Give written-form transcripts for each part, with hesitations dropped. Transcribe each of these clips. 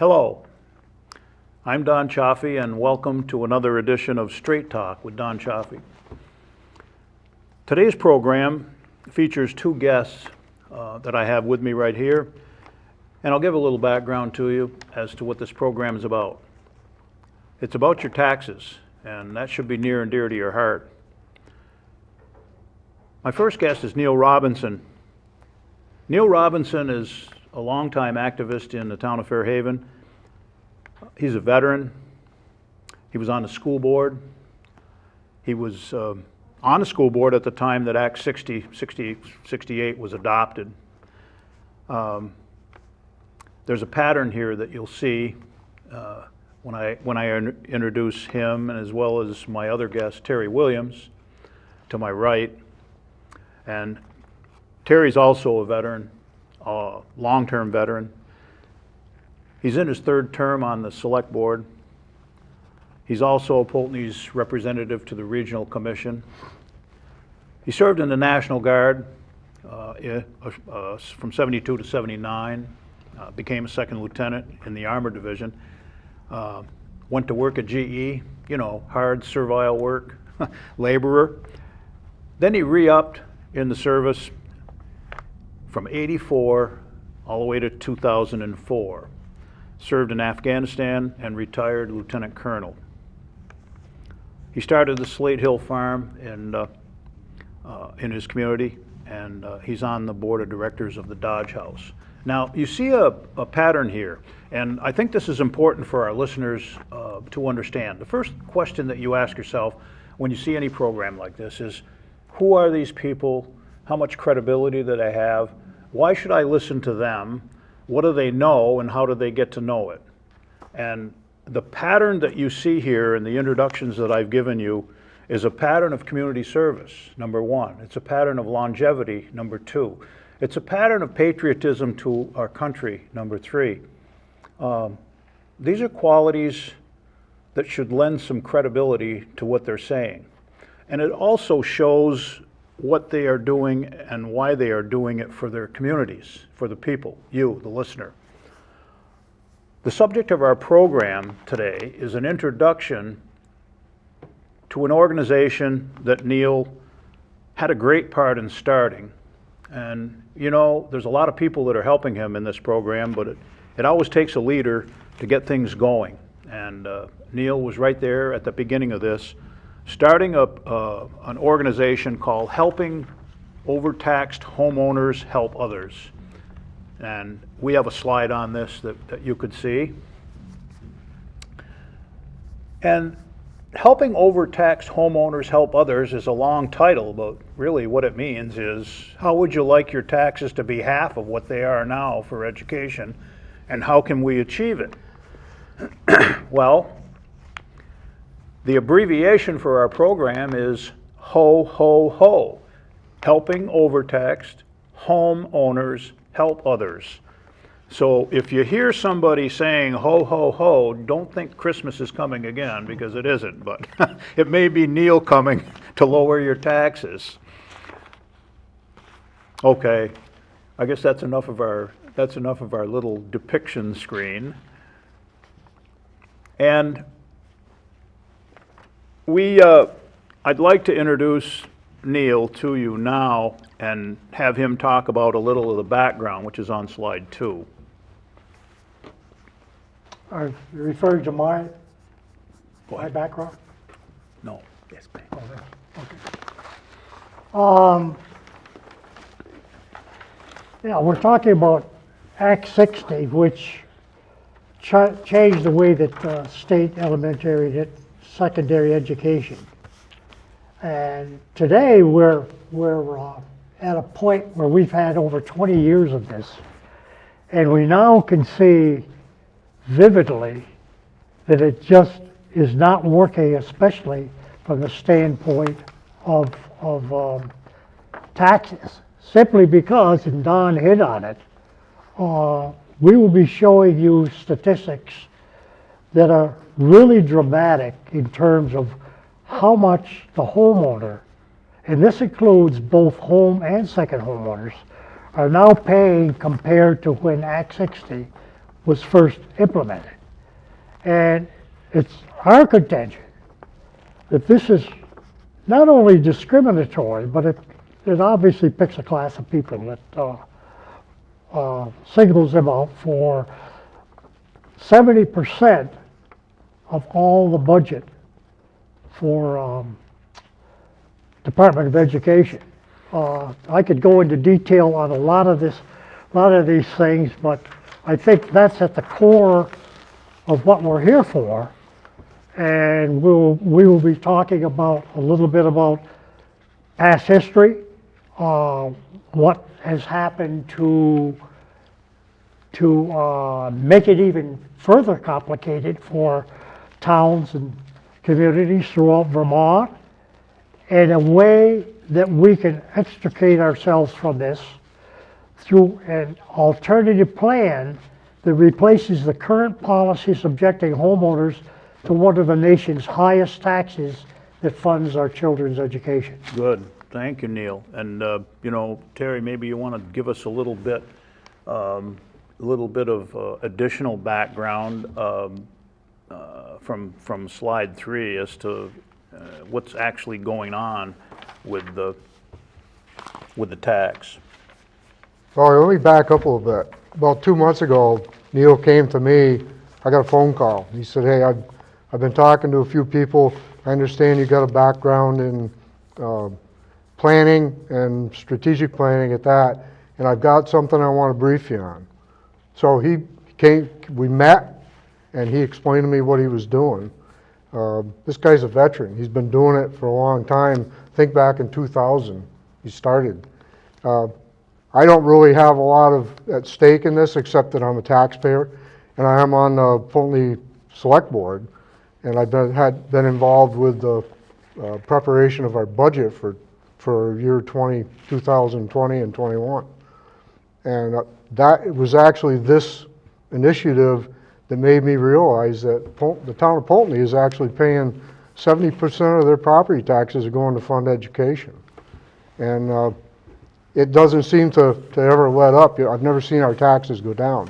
Hello, I'm Don Chioffi and welcome to another edition of Straight Talk with Don Chioffi. Today's program features two guests that I have with me right here, and I'll give a little background to you as to what this program is about. It's about your taxes, and that should be near and dear to your heart. My first guest is Neil Robinson. Neil Robinson is a longtime activist in the town of Fairhaven. He's a veteran. He was on the school board. He was on the school board at the time that Act 68 was adopted. There's a pattern here that you'll see when I introduce him, and as well as my other guest, Terry Williams, to my right. And Terry's also a veteran, a long-term veteran. He's in his third term on the select board. He's also Poultney's representative to the regional commission. He served in the National Guard from 72 to 79, became a second lieutenant in the Armored Division, went to work at GE, hard servile work, laborer. Then he re-upped in the service from 84 all the way to 2004. Served in Afghanistan and retired lieutenant colonel. He started the Slate Hill Farm in his community, and he's on the board of directors of the Dodge House. Now, you see a pattern here, and I think this is important for our listeners to understand. The first question that you ask yourself when you see any program like this is, who are these people? How much credibility do they have? Why should I listen to them? What do they know, and how do they get to know it? And the pattern that you see here in the introductions that I've given you is a pattern of community service, number one. It's a pattern of longevity, number two. It's a pattern of patriotism to our country, number three. These are qualities that should lend some credibility to what they're saying. And it also shows what they are doing and why they are doing it for their communities, for the people, you, the listener. The subject of our program today is an introduction to an organization that Neil had a great part in starting. And there's a lot of people that are helping him in this program, but it always takes a leader to get things going. And Neil was right there at the beginning of this, starting an organization called Helping Overtaxed Homeowners Help Others. And we have a slide on this that you could see. And Helping Overtaxed Homeowners Help Others is a long title, but really what it means is, how would you like your taxes to be half of what they are now for education, and how can we achieve it? Well, the abbreviation for our program is HO, Helping Overtaxed Homeowners Help Others. So if you hear somebody saying ho, don't think Christmas is coming again, because it isn't, but it may be Neil coming to lower your taxes. Okay, I guess that's enough of our little depiction screen. And I'd like to introduce Neil to you now and have him talk about a little of the background, which is on slide 2. Are you referring to my background? No. Yes, ma'am. Okay. We're talking about Act 60, which changed the way that state elementary did secondary education. And today we're at a point where we've had over 20 years of this, and we now can see vividly that it just is not working, especially from the standpoint of taxes, simply because, and Don hit on it, we will be showing you statistics that are really dramatic in terms of how much the homeowner, and this includes both home and second homeowners, are now paying compared to when Act 60 was first implemented. And it's our contention that this is not only discriminatory, but it obviously picks a class of people that singles them out for 70% of all the budget for Department of Education. I could go into detail on a lot of these things, but I think that's at the core of what we're here for. And we will be talking about a little bit about past history, what has happened to make it even further complicated for towns and communities throughout Vermont, and a way that we can extricate ourselves from this through an alternative plan that replaces the current policy subjecting homeowners to one of the nation's highest taxes that funds our children's education. Good, thank you, Neil. And you know, Terry, maybe you want to give us a little bit of additional background from slide 3 as to what's actually going on with the tax. Well, let me back up a little bit. About 2 months ago, Neil came to me. I got a phone call. He said, "Hey, I've been talking to a few people. I understand you got a background in planning and strategic planning at that, and I've got something I want to brief you on." So he came, we met, and he explained to me what he was doing. This guy's a veteran. He's been doing it for a long time. Think back in 2000, he started. I don't really have a lot at stake in this, except that I'm a taxpayer, and I am on the Poultney Select Board, and I've been involved with the preparation of our budget for year 2020 and 21. And that was actually this initiative that made me realize that the town of Poultney is actually paying 70% of their property taxes are going to fund education. And it doesn't seem to ever let up. I've never seen our taxes go down.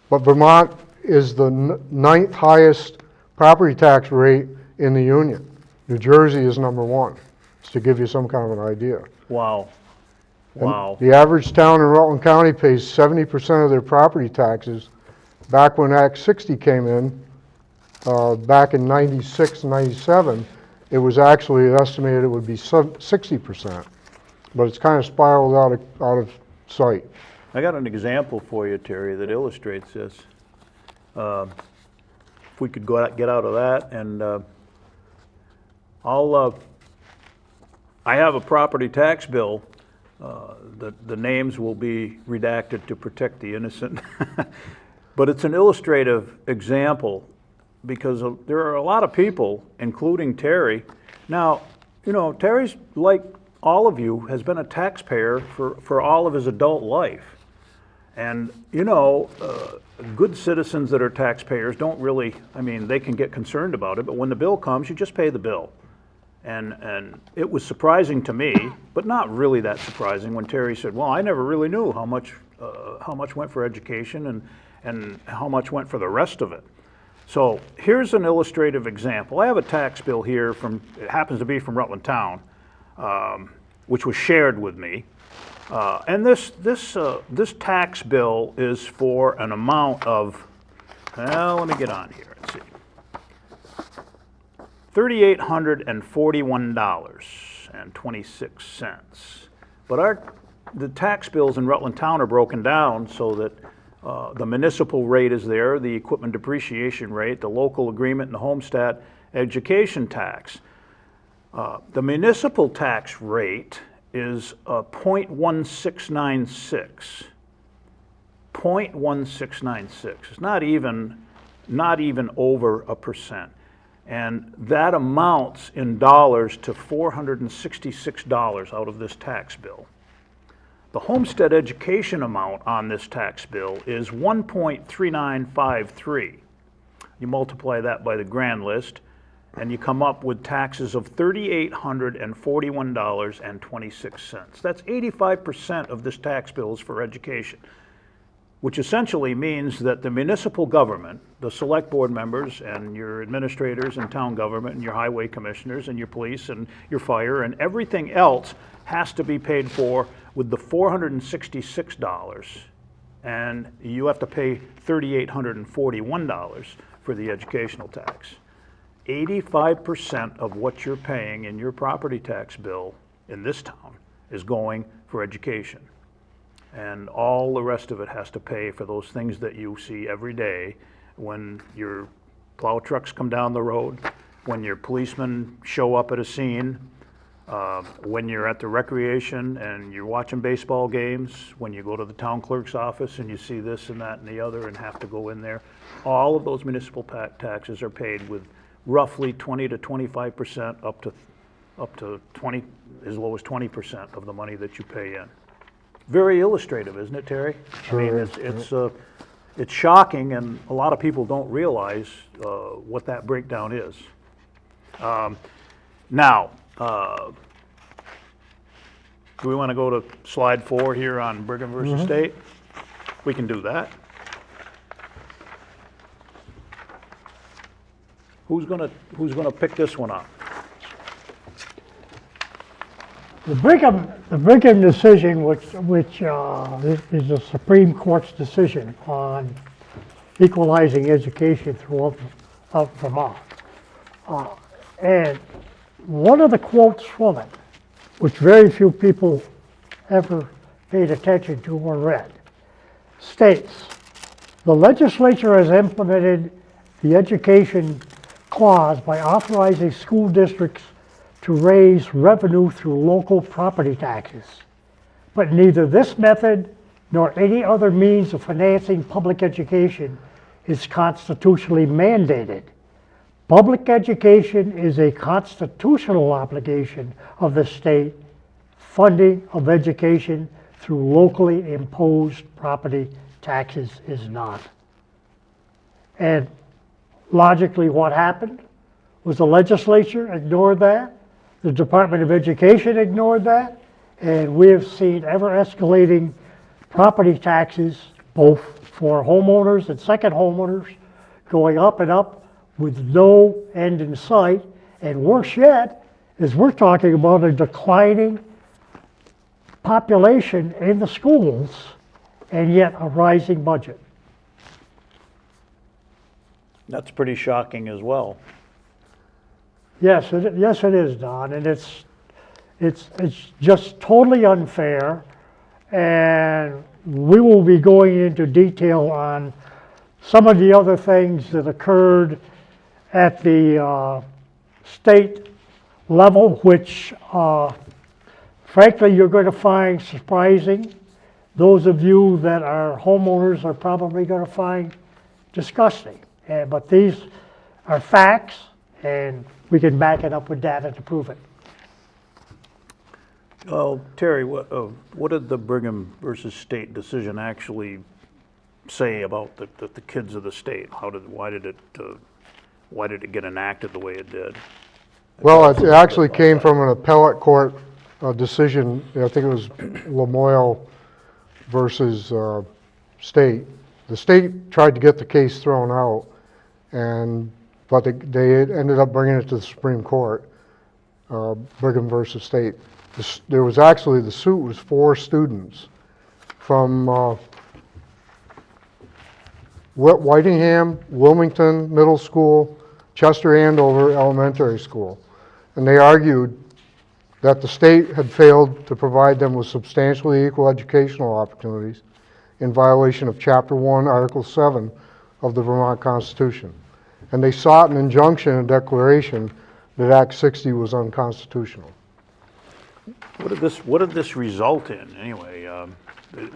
But Vermont is the 9th highest property tax rate in the union. New Jersey is number 1, just to give you some kind of an idea. Wow. Wow. And the average town in Rutland County pays 70% of their property taxes. Back when Act 60 came in, back in 96, 97, it was actually estimated it would be 60%. But it's kind of spiraled out of sight. I got an example for you, Terry, that illustrates this. If we could get out of that, and I have a property tax bill. The names will be redacted to protect the innocent. But it's an illustrative example because there are a lot of people, including Terry. Now, you know, Terry's, like all of you, has been a taxpayer for all of his adult life. And, you know, good citizens that are taxpayers don't really, I mean, they can get concerned about it, but when the bill comes, you just pay the bill. And it was surprising to me, but not really that surprising, when Terry said, well, I never really knew how much went for education and how much went for the rest of it. So here's an illustrative example. I have a tax bill here it happens to be from Rutland Town, which was shared with me. And this tax bill is for an amount of, well, let me get on here and see. $3,841.26. But the tax bills in Rutland Town are broken down so that the municipal rate is there, the equipment depreciation rate, the local agreement, and the homestead education tax. The municipal tax rate is 0.1696. 0.1696. It's not even over a percent. And that amounts in dollars to $466 out of this tax bill. The homestead education amount on this tax bill is 1.3953. You multiply that by the grand list, and you come up with taxes of $3,841.26. That's 85% of this tax bill is for education. which essentially means that the municipal government, the select board members and your administrators and town government and your highway commissioners and your police and your fire and everything else has to be paid for with the $466, and you have to pay $3,841 for the educational tax. 85% of what you're paying in your property tax bill in this town is going for education. And all the rest of it has to pay for those things that you see every day when your plow trucks come down the road, when your policemen show up at a scene, when you're at the recreation and you're watching baseball games, when you go to the town clerk's office and you see this and that and the other and have to go in there. All of those municipal taxes are paid with roughly 20 to 25% up to 20, as low as 20% of the money that you pay in. Very illustrative, isn't it, Terry? Sure I mean, is, it's shocking, and a lot of people don't realize what that breakdown is. Now, do we want to go to slide 4 here on Brigham versus State? We can do that. Who's gonna pick this one up? The Brigham decision, which is the Supreme Court's decision on equalizing education throughout Vermont. And one of the quotes from it, which very few people ever paid attention to or read, states, "The legislature has implemented the education clause by authorizing school districts to raise revenue through local property taxes. But neither this method nor any other means of financing public education is constitutionally mandated. Public education is a constitutional obligation of the state. Funding of education through locally imposed property taxes is not." And logically, what happened was the legislature ignored that. The Department of Education ignored that, and we have seen ever escalating property taxes, both for homeowners and second homeowners, going up and up with no end in sight. And worse yet, is we're talking about a declining population in the schools and yet a rising budget. That's pretty shocking as well. Yes, it is, Don, and it's just totally unfair, and we will be going into detail on some of the other things that occurred at the state level, which frankly you're going to find surprising. Those of you that are homeowners are probably going to find disgusting, but these are facts, and we can back it up with data to prove it. Oh, Terry, what did the Brigham versus State decision actually say about the kids of the state? Why did it get enacted the way it did? Well, it actually came from an appellate court decision. I think it was Lamoille versus State. The state tried to get the case thrown out, but they ended up bringing it to the Supreme Court, Brigham versus State. There was actually, the suit was 4 students from Whitingham, Wilmington Middle School, Chester Andover Elementary School. And they argued that the state had failed to provide them with substantially equal educational opportunities in violation of Chapter 1, Article 7 of the Vermont Constitution. And they sought an injunction and declaration that Act 60 was unconstitutional. What did this result in anyway?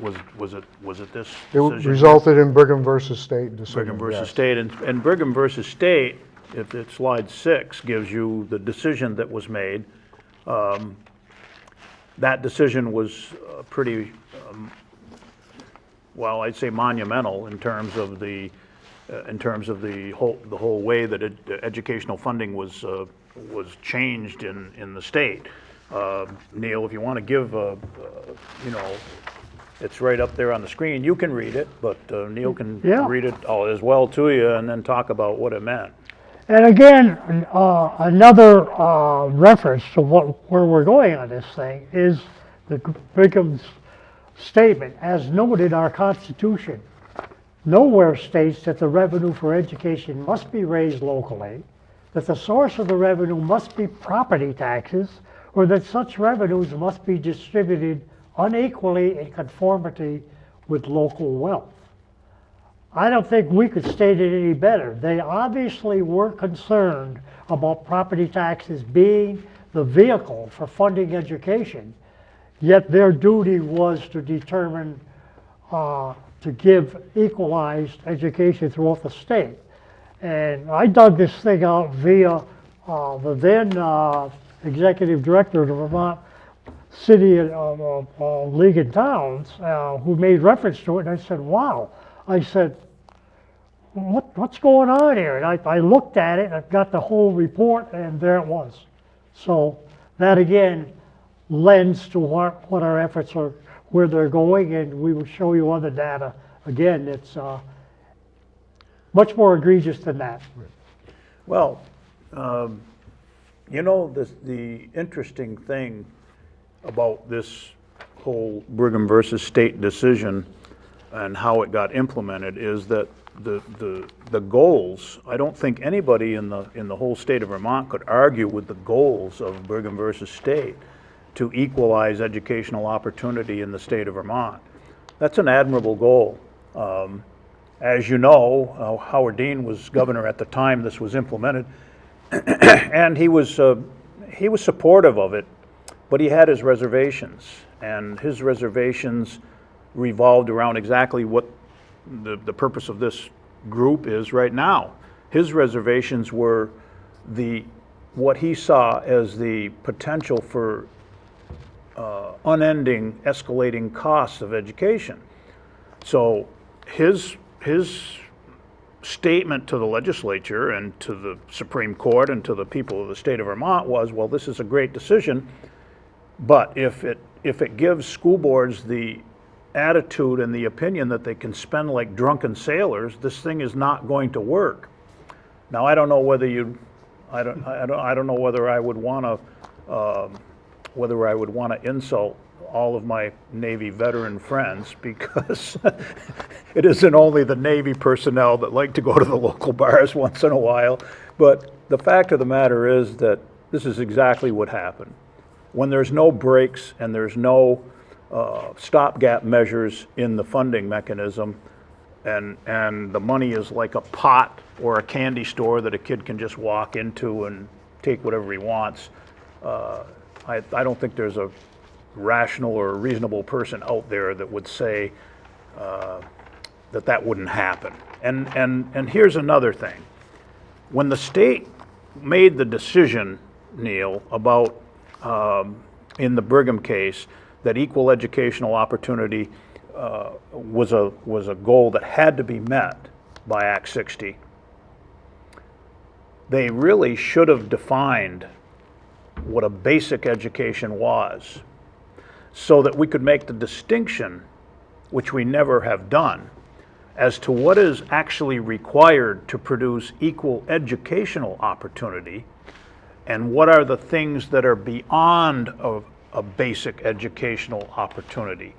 Was it this It decision? resulted in Brigham versus State decision. Brigham versus yes. State, and Brigham versus State, if it's slide 6, gives you the decision that was made. That decision was pretty, well, I'd say monumental in terms of the whole way that educational funding was changed in the state. Neil, if you want to give It's right up there on the screen. You can read it, but Neil can Yeah. read it all as well to you and then talk about what it meant. And again, another reference to where we're going on this thing is the Brigham's statement, as noted in our Constitution. Nowhere states that the revenue for education must be raised locally, that the source of the revenue must be property taxes, or that such revenues must be distributed unequally in conformity with local wealth. I don't think we could state it any better. They obviously were concerned about property taxes being the vehicle for funding education, yet their duty was to determine, to give equalized education throughout the state. And I dug this thing out via the then executive director of the Vermont City League and Towns, who made reference to it, and I said, wow. I said, what's going on here? And I looked at it, I got the whole report, and there it was. So that again lends to what our efforts are, where they're going, and we will show you other data. Again, it's much more egregious than that. Well, you know, the interesting thing about this whole Brigham versus State decision and how it got implemented is that the goals, I don't think anybody in the whole state of Vermont could argue with the goals of Brigham versus State to equalize educational opportunity in the state of Vermont. That's an admirable goal. As you know, Howard Dean was governor at the time this was implemented, and he was supportive of it, but he had his reservations, and his reservations revolved around exactly what the purpose of this group is right now. His reservations were what he saw as the potential for unending, escalating costs of education. So his statement to the legislature and to the Supreme Court and to the people of the state of Vermont was, well, this is a great decision, but if it gives school boards the attitude and the opinion that they can spend like drunken sailors, this thing is not going to work. Now, I don't know whether I don't know whether I would want to insult all of my Navy veteran friends, because it isn't only the Navy personnel that like to go to the local bars once in a while, but the fact of the matter is that this is exactly what happened. When there's no brakes and there's no stopgap measures in the funding mechanism, and the money is like a pot or a candy store that a kid can just walk into and take whatever he wants, I don't think there's a rational or reasonable person out there that would say that wouldn't happen. And here's another thing. When the state made the decision, Neil, about in the Brigham case, that equal educational opportunity was a goal that had to be met by Act 60, they really should have defined what a basic education was, so that we could make the distinction, which we never have done, as to what is actually required to produce equal educational opportunity and what are the things that are beyond a basic educational opportunity.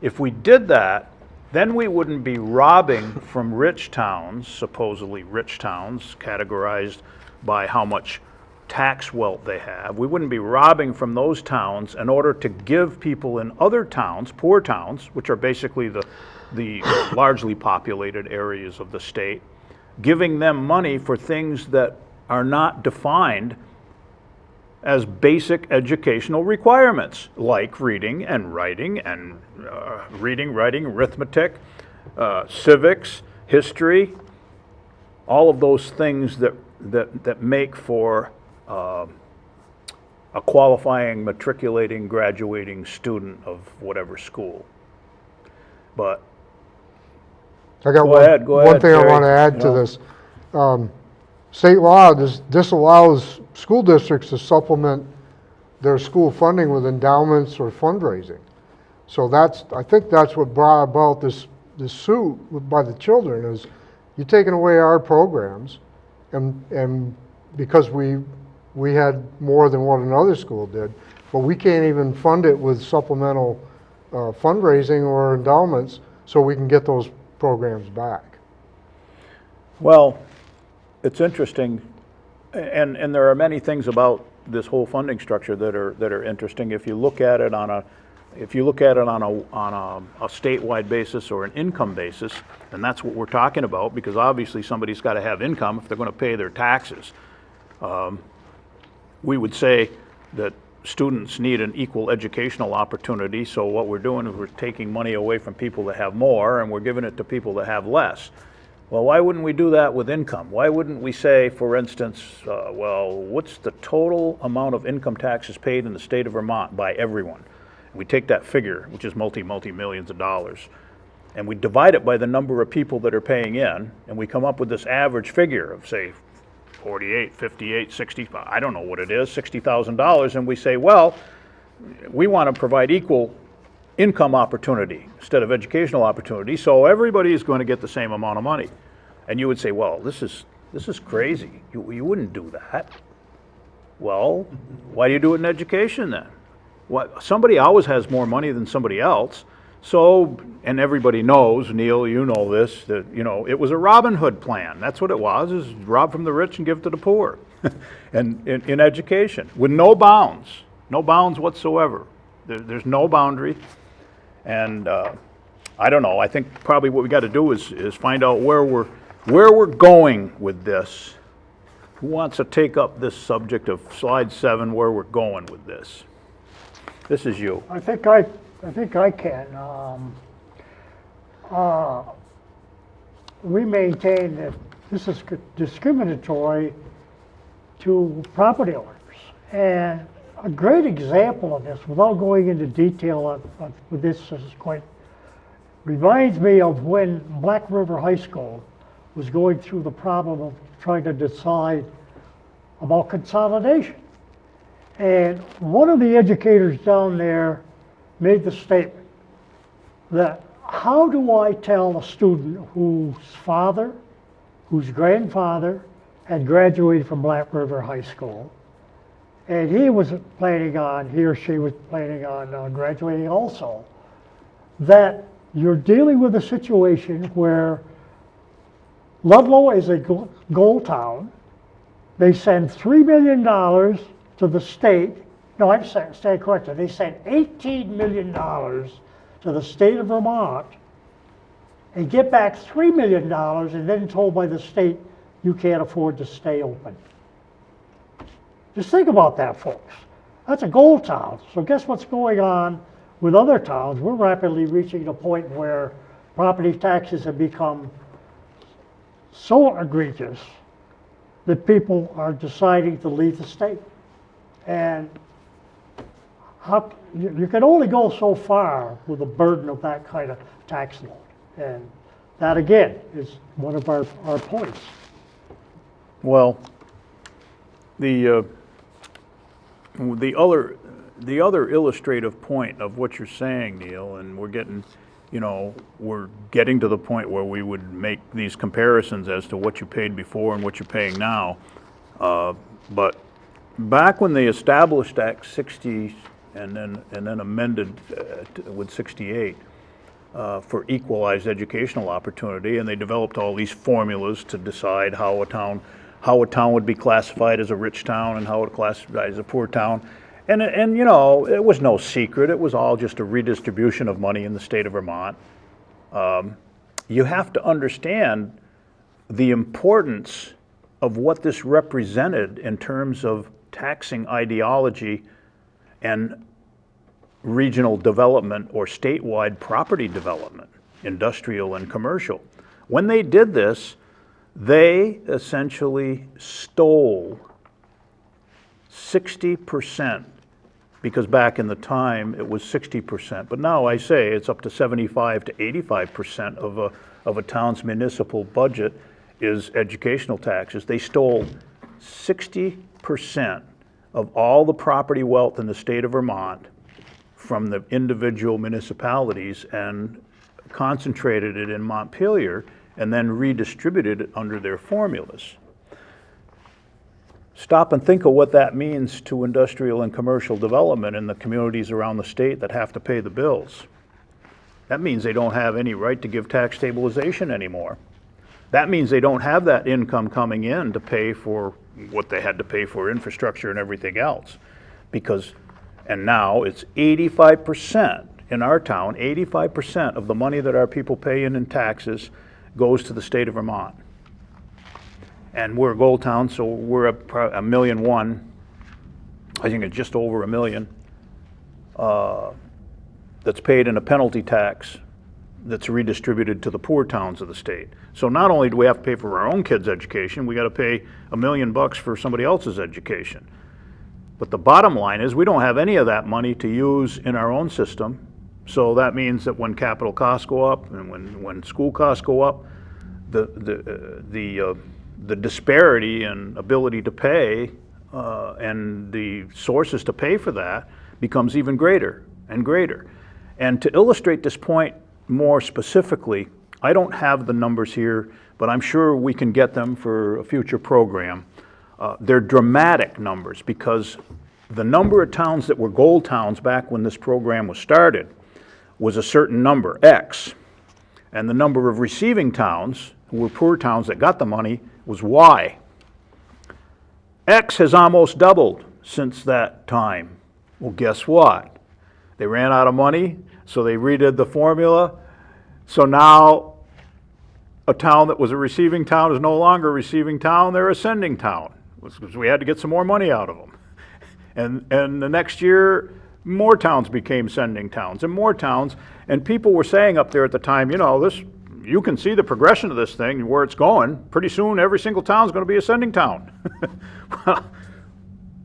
If we did that, then we wouldn't be robbing from rich towns, supposedly rich towns, categorized by how much tax wealth they have. We wouldn't be robbing from those towns in order to give people in other towns, poor towns, which are basically the largely populated areas of the state, giving them money for things that are not defined as basic educational requirements, like reading and writing and reading, writing, arithmetic, civics, history, all of those things that make for a qualifying, matriculating, graduating student of whatever school. But I got Go ahead, one thing I Jerry. want to add to this. State law disallows school districts to supplement their school funding with endowments or fundraising. So I think that's what brought about this suit by the children, is you're taking away our programs, and because we had more than what another school did, but we can't even fund it with supplemental fundraising or endowments so we can get those programs back. Well, it's interesting, and there are many things about this whole funding structure that are interesting. If you look at it on a statewide basis or an income basis, and that's what we're talking about, because obviously somebody's got to have income if they're going to pay their taxes. We would say that students need an equal educational opportunity, so what we're doing is we're taking money away from people that have more and we're giving it to people that have less. Well, why wouldn't we do that with income? Why wouldn't we say, for instance, well, what's the total amount of income taxes paid in the state of Vermont by everyone? We take that figure, which is multi-millions of dollars, and we divide it by the number of people that are paying in, and we come up with this average figure of, say, 48, 58, 60, I don't know what it is, $60,000, and we say, well, we want to provide equal income opportunity instead of educational opportunity, so everybody is going to get the same amount of money. And you would say, well, this is crazy. You wouldn't do that. Well, why do you do it in education then? What, somebody always has more money than somebody else. So, and everybody knows, Neil, you know this, that, you know, it was a Robin Hood plan. That's what it was, is rob from the rich and give to the poor. And in education, with no bounds whatsoever. There's no boundary. And I don't know, I think probably what we got to do is find out where we're going with this. Who wants to take up this subject of slide 7, where we're going with this? This is you. I think I can. We maintain that this is discriminatory to property owners. And a great example of this, without going into detail with this, is quite, reminds me of when Black River High School was going through the problem of trying to decide about consolidation. And one of the educators down there made the statement that, how do I tell a student whose father, whose grandfather had graduated from Black River High School, and he or she was planning on graduating also, that you're dealing with a situation where Ludlow is a gold town. They send $3 million to the state. No, I'm saying correctly. They sent $18 million to the state of Vermont and get back $3 million, and then told by the state, you can't afford to stay open. Just think about that, folks. That's a gold town. So guess what's going on with other towns? We're rapidly reaching a point where property taxes have become so egregious that people are deciding to leave the state. And you can only go so far with the burden of that kind of tax load. And that, again, is one of our points. Well, the other illustrative point of what you're saying, Neil, and we're getting to the point where we would make these comparisons as to what you paid before and what you're paying now. But back when they established Act 60 and then amended with 68 for equalized educational opportunity, and they developed all these formulas to decide how a town would be classified as a rich town and how it classified as a poor town. And you know, it was no secret. It was all just a redistribution of money in the state of Vermont. You have to understand the importance of what this represented in terms of taxing ideology and regional development or statewide property development, industrial and commercial. When they did this, they essentially stole 60%, because back in the time it was 60%, but now I say it's up to 75 to 85% of a town's municipal budget is educational taxes. They stole 60% of all the property wealth in the state of Vermont from the individual municipalities and concentrated it in Montpelier and then redistributed it under their formulas. Stop and think of what that means to industrial and commercial development in the communities around the state that have to pay the bills. That means they don't have any right to give tax stabilization anymore. That means they don't have that income coming in to pay for what they had to pay for infrastructure and everything else. And now it's 85% in our town, 85% of the money that our people pay in taxes goes to the state of Vermont. And we're a gold town, so we're at $1.1 million. I think it's just over $1 million that's paid in a penalty tax that's redistributed to the poor towns of the state. So not only do we have to pay for our own kids' education, we got to pay $1 million for somebody else's education. But the bottom line is we don't have any of that money to use in our own system. So that means that when capital costs go up and when school costs go up, the disparity in ability to pay and the sources to pay for that becomes even greater and greater. And to illustrate this point more specifically, I don't have the numbers here, but I'm sure we can get them for a future program. They're dramatic numbers because the number of towns that were gold towns back when this program was started was a certain number, X. And the number of receiving towns, who were poor towns that got the money, was Y. X has almost doubled since that time. Well, guess what? They ran out of money, so they redid the formula. So now a town that was a receiving town is no longer a receiving town, they're a sending town. Because we had to get some more money out of them. And the next year, more towns became sending towns and more towns. And people were saying up there at the time, you know, you can see the progression of this thing and where it's going. Pretty soon, every single town's going to be a sending town. Well,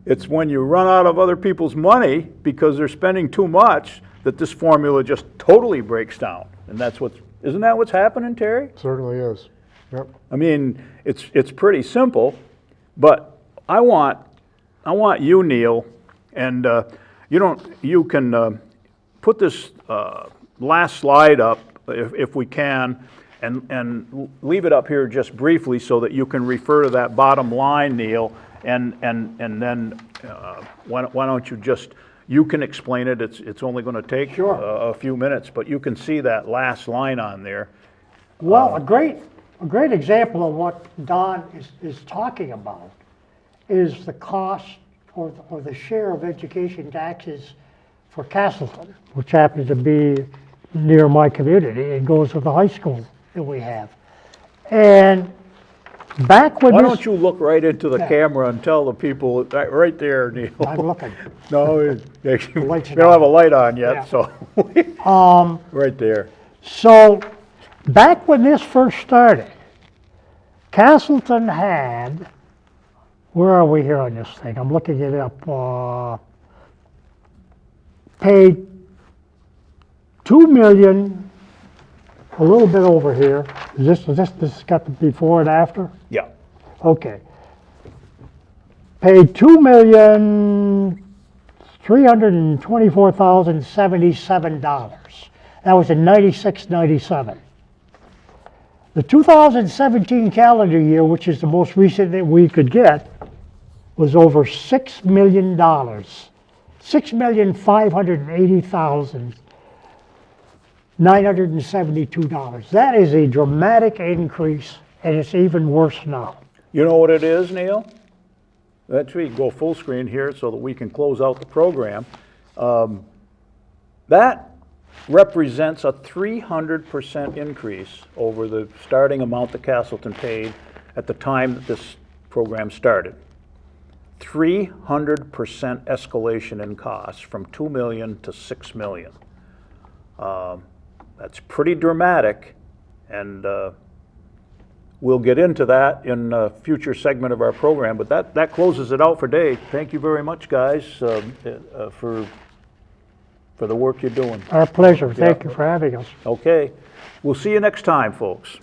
it's when you run out of other people's money because they're spending too much that this formula just totally breaks down. And isn't that what's happening, Terry? Certainly is. Yep. I mean, it's pretty simple, but I want you, Neil, and you can put this last slide up if we can, and leave it up here just briefly so that you can refer to that bottom line, Neil, and then why don't you can explain it. It's only going to take Sure. a few minutes, but you can see that last line on there. Well, a great example of what Don is talking about is the cost or the share of education taxes for Castleton, which happens to be near my community. It goes with the high school that we have. And back when Why this... don't you look right into the Yeah. camera and tell the people, right there, Neil. I'm looking. No, we light's don't have a light on yet, Yeah. so. Right there. So, back when this first started, Castleton had, where are we here on this thing? I'm looking it up. Paid $2 million, a little bit over here. This got the before and after? Yeah. Okay. Paid $2,324,077. That was in 96, 97. The 2017 calendar year, which is the most recent that we could get, was over $6 million. $6,580,972. That is a dramatic increase, and it's even worse now. You know what it is, Neil? Actually, go full screen here so that we can close out the program. That represents a 300% increase over the starting amount that Castleton paid at the time that this program started. 300% escalation in costs from $2 million to $6 million. That's pretty dramatic, and we'll get into that in a future segment of our program, but that closes it out for today. Thank you very much, guys, for the work you're doing. Our pleasure. Thank Yeah. you for having us. Okay, we'll see you next time, folks.